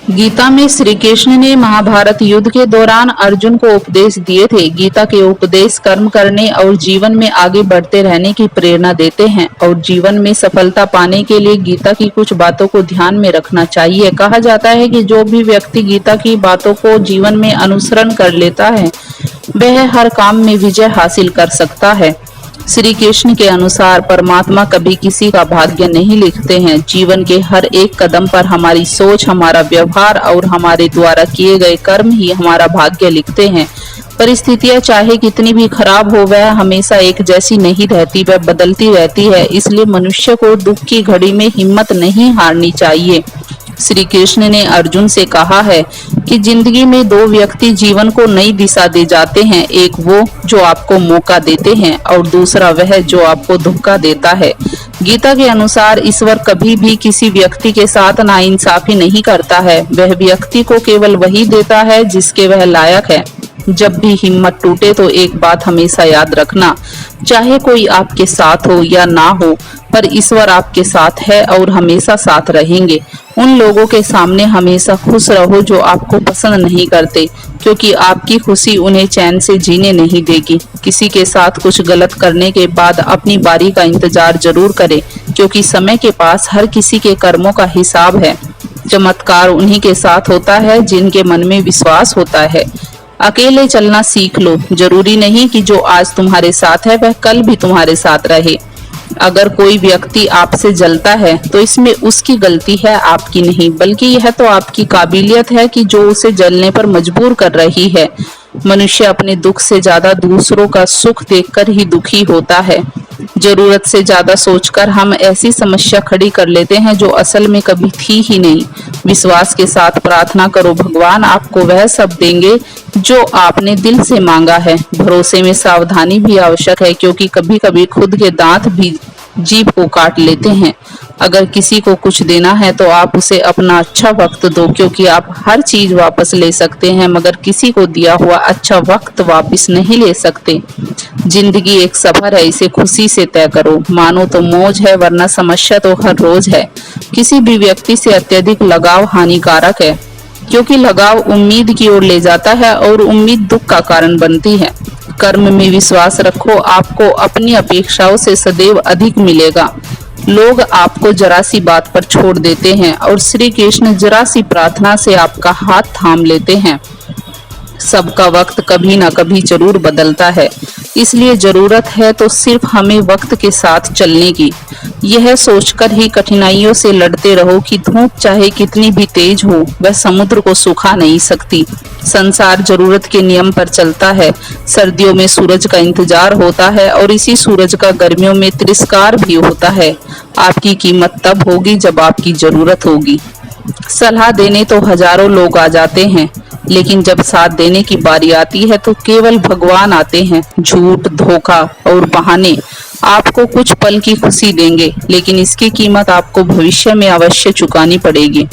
गीता में श्री कृष्ण ने महाभारत युद्ध के दौरान अर्जुन को उपदेश दिए थे। गीता के उपदेश कर्म करने और जीवन में आगे बढ़ते रहने की प्रेरणा देते हैं और जीवन में सफलता पाने के लिए गीता की कुछ बातों को ध्यान में रखना चाहिए। कहा जाता है कि जो भी व्यक्ति गीता की बातों को जीवन में अनुसरण कर लेता है वह हर काम में विजय हासिल कर सकता है। श्री कृष्ण के अनुसार परमात्मा कभी किसी का भाग्य नहीं लिखते हैं। जीवन के हर एक कदम पर हमारी सोच, हमारा व्यवहार और हमारे द्वारा किए गए कर्म ही हमारा भाग्य लिखते हैं। परिस्थितियां चाहे कितनी भी खराब हो, वह हमेशा एक जैसी नहीं रहती, वह बदलती रहती है। इसलिए मनुष्य को दुख की घड़ी में हिम्मत नहीं हारनी चाहिए। श्री कृष्ण ने अर्जुन से कहा है कि जिंदगी में दो व्यक्ति जीवन को नई दिशा दे जाते हैं, एक वो जो आपको मौका देते हैं और दूसरा वह जो आपको धोखा देता है। गीता के अनुसार ईश्वर कभी भी किसी व्यक्ति के साथ नाइंसाफी नहीं करता है, वह व्यक्ति को केवल वही देता है जिसके वह लायक है। जब भी हिम्मत टूटे तो एक बात हमेशा याद रखना, चाहे कोई आपके साथ हो या ना हो, पर ईश्वर आपके साथ है और हमेशा साथ रहेंगे। उन लोगों के सामने हमेशा खुश रहो जो आपको पसंद नहीं करते, क्योंकि आपकी खुशी उन्हें चैन से जीने नहीं देगी। किसी के साथ कुछ गलत करने के बाद अपनी बारी का इंतजार जरूर करें, क्योंकि समय के पास हर किसी के कर्मों का हिसाब है। चमत्कार उन्हीं के साथ होता है जिनके मन में विश्वास होता है। अकेले चलना सीख लो, जरूरी नहीं कि जो आज तुम्हारे साथ है वह कल भी तुम्हारे साथ रहे। अगर कोई व्यक्ति आपसे जलता है तो इसमें उसकी गलती है, आपकी नहीं, बल्कि यह तो आपकी काबिलियत है कि जो उसे जलने पर मजबूर कर रही है। मनुष्य अपने दुख से ज्यादा दूसरों का सुख देखकर ही दुखी होता है। जरूरत से ज्यादा सोचकर हम ऐसी समस्या खड़ी कर लेते हैं जो असल में कभी थी ही नहीं। विश्वास के साथ प्रार्थना करो, भगवान आपको वह सब देंगे जो आपने दिल से मांगा है। भरोसे में सावधानी भी आवश्यक है, क्योंकि कभी कभी खुद के दांत भी जीभ को काट लेते हैं। अगर किसी को कुछ देना है तो आप उसे अपना अच्छा वक्त दो, क्योंकि आप हर चीज वापस ले सकते हैं मगर किसी को दिया हुआ अच्छा वक्त वापस नहीं ले सकते। जिंदगी एक सफर है, इसे खुशी से तय करो। मानो तो मौज है, वरना समस्या तो हर रोज है। किसी भी व्यक्ति से अत्यधिक लगाव हानिकारक है, क्योंकि लगाव उम्मीद की ओर ले जाता है और उम्मीद दुख का कारण बनती है। कर्म में विश्वास रखो, आपको अपनी अपेक्षाओं से सदैव अधिक मिलेगा। लोग आपको जरा सी बात पर छोड़ देते हैं और श्री कृष्ण जरा सी प्रार्थना से आपका हाथ थाम लेते हैं। सबका वक्त कभी ना कभी जरूर बदलता है, इसलिए जरूरत है तो सिर्फ हमें वक्त के साथ चलने की। यह सोचकर ही कठिनाइयों से लड़ते रहो कि धूप चाहे कितनी भी तेज हो, वह समुद्र को सुखा नहीं सकती। संसार जरूरत के नियम पर चलता है। सर्दियों में सूरज का इंतजार होता है और इसी सूरज का गर्मियों में तिरस्कार भी होता है। आपकी कीमत तब होगी जब आपकी जरूरत होगी। सलाह देने तो हजारों लोग आ जाते हैं, लेकिन जब साथ देने की बारी आती है तो केवल भगवान आते हैं। झूठ, धोखा और बहाने आपको कुछ पल की खुशी देंगे, लेकिन इसकी कीमत आपको भविष्य में अवश्य चुकानी पड़ेगी।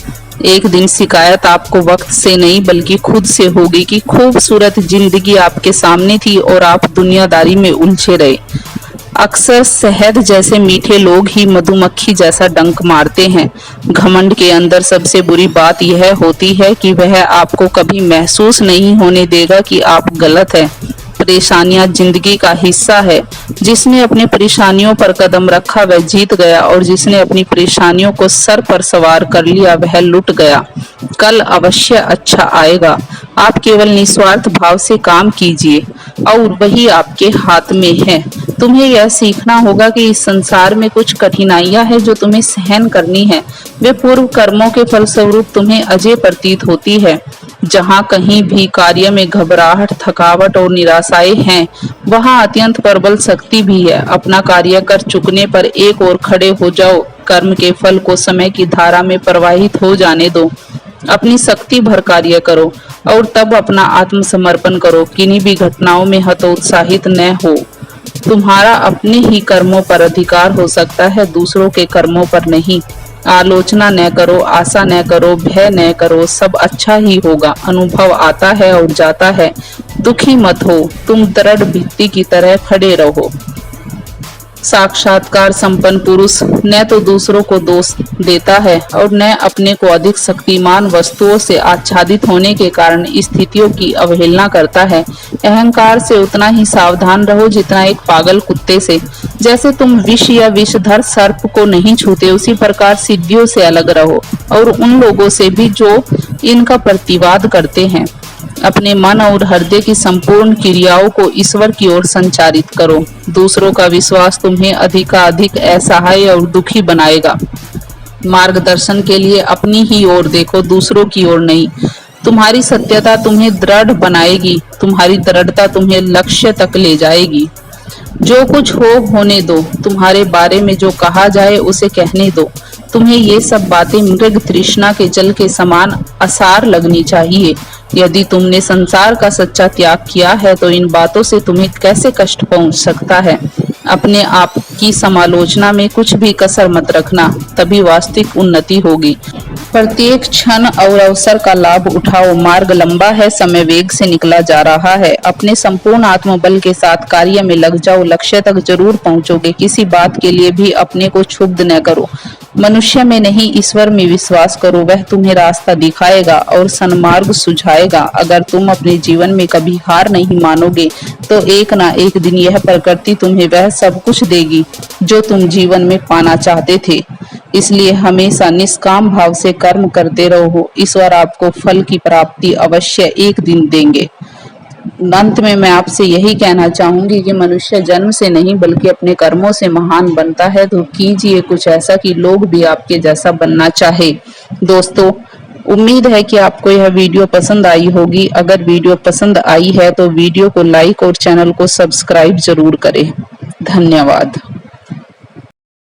एक दिन शिकायत आपको वक्त से नहीं बल्कि खुद से होगी कि खूबसूरत जिंदगी आपके सामने थी और आप दुनियादारी में उलझे रहे। अक्सर शहद जैसे मीठे लोग ही मधुमक्खी जैसा डंक मारते हैं। घमंड के अंदर सबसे बुरी बात यह होती है कि वह आपको कभी महसूस नहीं होने देगा कि आप गलत हैं। परेशानियां जिंदगी का हिस्सा है। जिसने अपनी परेशानियों पर कदम रखा वह जीत गया, और जिसने अपनी परेशानियों को सर पर सवार कर लिया वह लुट गया। कल अवश्य अच्छा आएगा। आप केवल निस्वार्थ भाव से काम कीजिए और वही आपके हाथ में है। तुम्हें यह सीखना होगा कि इस संसार में कुछ कठिनाइयां हैं जो तुम्हें सहन करनी है। वे पूर्व कर्मों के फलस्वरूप तुम्हें अजय प्रतीत होती है। जहाँ कहीं भी कार्य में घबराहट, थकावट और निराशाएं हैं, वहाँ अत्यंत प्रबल शक्ति भी है। अपना कार्य कर चुकने पर एक और खड़े हो जाओ। कर्म के फल को समय की धारा में प्रवाहित हो जाने दो। अपनी शक्ति भर कार्य करो और तब अपना आत्मसमर्पण करो। किन्हीं भी घटनाओं में हतोत्साहित न हो। तुम्हारा अपने ही कर्मों पर अधिकार हो सकता है, दूसरों के कर्मों पर नहीं। आलोचना न करो, आशा न करो, भय न करो, सब अच्छा ही होगा। अनुभव आता है और जाता है। दुखी मत हो, तुम दृढ़ भित्ति की तरह खड़े रहो। साक्षात्कार संपन्न पुरुष न तो दूसरों को दोष देता है और न अपने को अधिक शक्तिमान वस्तुओं से आच्छादित होने के कारण स्थितियों की अवहेलना करता है। अहंकार से उतना ही सावधान रहो जितना एक पागल कुत्ते से। जैसे तुम विष या विषधर सर्प को नहीं छूते, उसी प्रकार सिद्धियों से अलग रहो और उन लोगों से भी जो इनका प्रतिवाद करते हैं। अपने मन और हृदय की संपूर्ण क्रियाओं को ईश्वर की ओर संचारित करो। दूसरों का विश्वास तुम्हें अधिकाधिक असहाय और दुखी बनाएगा। मार्गदर्शन के लिए अपनी ही ओर देखो, दूसरों की ओर नहीं। तुम्हारी सत्यता तुम्हें दृढ़ बनाएगी, तुम्हारी दृढ़ता तुम्हें लक्ष्य तक ले जाएगी। जो कुछ हो होने दो, तुम्हारे बारे में जो कहा जाए उसे कहने दो। तुम्हें ये सब बातें मृग तृष्णा के जल के समान असार लगनी चाहिए। यदि तुमने संसार का सच्चा त्याग किया है तो इन बातों से तुम्हें कैसे कष्ट पहुंच सकता है। अपने आप की समालोचना में कुछ भी कसर मत रखना, तभी वास्तविक उन्नति होगी। प्रत्येक क्षण और अवसर का लाभ उठाओ। मार्ग लंबा है, समय वेग से निकला जा रहा है। अपने संपूर्ण आत्मबल के साथ कार्य में लग जाओ, लक्ष्य तक जरूर पहुंचोगे। किसी बात के लिए भी अपने को क्षुब्ध न करो। मनुष्य में नहीं, ईश्वर में विश्वास करो, वह तुम्हें रास्ता दिखाएगा और सन्मार्ग सुझाएगा। अगर तुम अपने जीवन में कभी हार नहीं मानोगे तो एक ना एक दिन यह प्रकृति तुम्हें वह सब कुछ देगी जो तुम जीवन में पाना चाहते थे। इसलिए हमेशा निष्काम भाव से कर्म करते रहो। ईश्वर आपको फल की प्राप्ति अवश्य एक दिन देंगे। अंत में मैं आपसे यही कहना चाहूंगी कि मनुष्य जन्म से नहीं बल्कि अपने कर्मों से महान बनता है। तो कीजिए कुछ ऐसा कि लोग भी आपके जैसा बनना चाहे। दोस्तों, उम्मीद है कि आपको यह वीडियो पसंद आई होगी। अगर वीडियो पसंद आई है तो वीडियो को लाइक और चैनल को सब्सक्राइब जरूर करें। धन्यवाद।